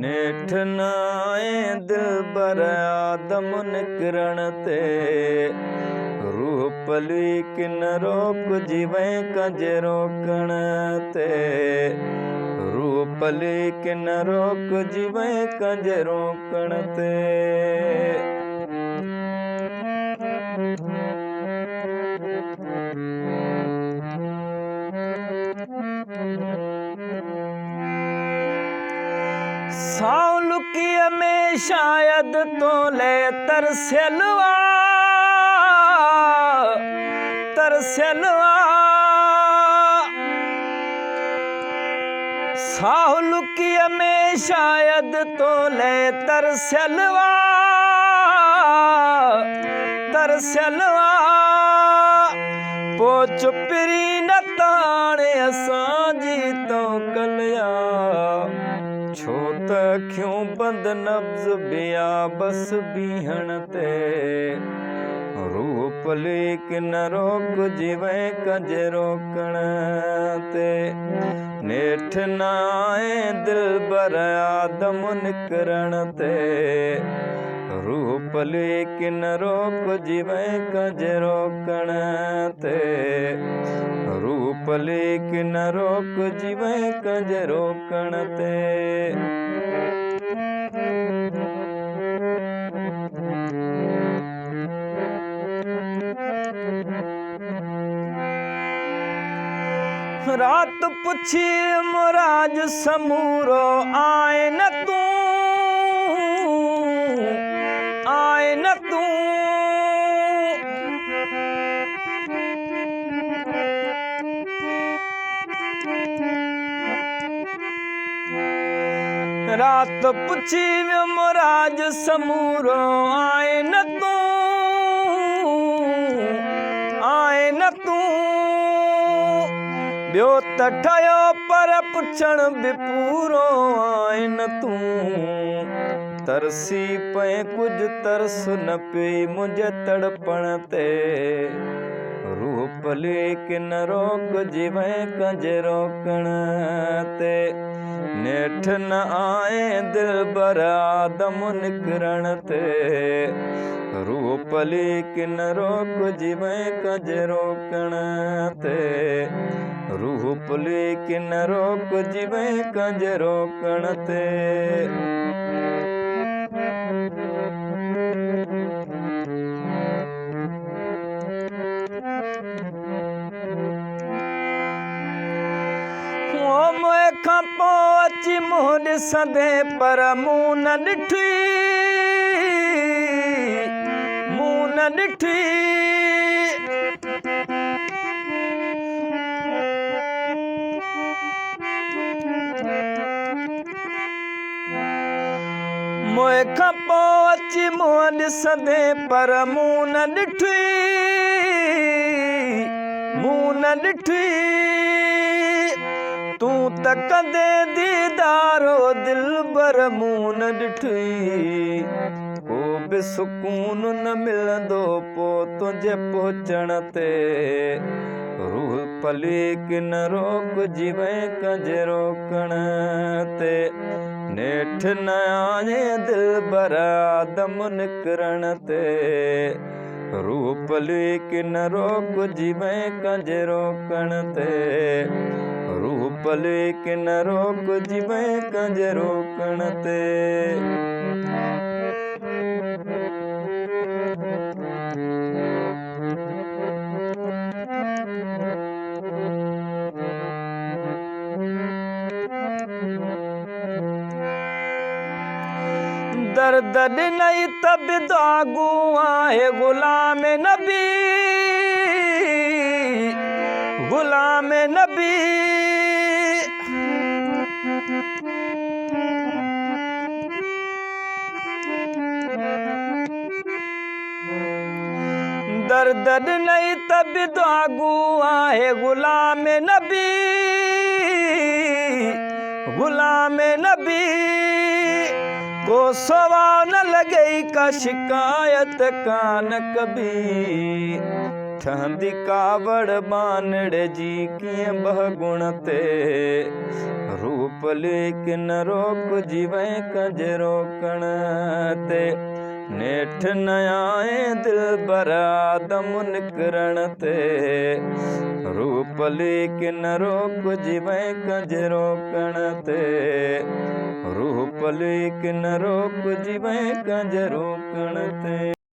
नेठ नाए दिल बर आदम निकरण ते रूह पली किन रोक जीवे कंज रोकण ते रूह पली किन रोक जीवे कंज रोकण ते सावलुकी में शायद तो ले तरसलवा सावलुकी में शायद तो ले तरसलवा पो चुपरी न ताणे असांजी तो कलिया छो त क्यों बंद नब्ज बिया बस बीहण ते रूह पली किन रोक जीवे कंज रोकण ते नेठ नाए दिल बर आदम निकरण ते रूह पली किन रोक जीवे कंज रोकण ते रूह पली किन रोक जीवे कंज रोकण ते रात पुछी मुराज समूरो आए न तू रात पुछी मुराज समूरो आए न तू ॿियो त ठहियो पर पुछण बि पूरो आए न तूं तरसी पए कुझु तरस न पई मुंहिंजे तड़पण ते रूह पली किन रोक जीवे कंज रोकण ते नेठ न आए दिल बर आदम निकरण ते रूह पली किन रोक जीवे कंज रोकण ते रूह पली किन रोक जीवे कंज रोकण ते मोए खां पोइ अची मुंहुं ॾिसंदे पर मूं न ॾिठी मोए खां पोइ अची मुंहुं ॾिसंदे पर मूं न ॾिठी तूं त कंदे दीदारो दिल बर मूं न ॾिठी को बि सुकून न मिलंदो पोइ तुंहिंजे पहुचण ते रूह पली किन रोक जीवे कंज रोकण ते नेठ न आए दिल बर आदम निकरण ते रूह पली किन रोक जीवे कंज रोकण ते रूह पली किन रोक जीवे कंज रोकण ते दर्द ॾिनई त बि दागू आहे गुलाम नबी दर्द ॾिनई त बि दागू आहे गुलाम नबी को सवा न लॻई का शिकायत कान कबी ठहंदी कावड़ बानड़े जी कीअं बह गुण ते रूप रूप लेकिन रोक जीवै कंज रोकण ते नेठ न आए दिल बरादम निकरण ते रूप लेकिन रोक जीवै कंज रोकण ते रूप लेकिन रोक जीवै कंज रोकण ते।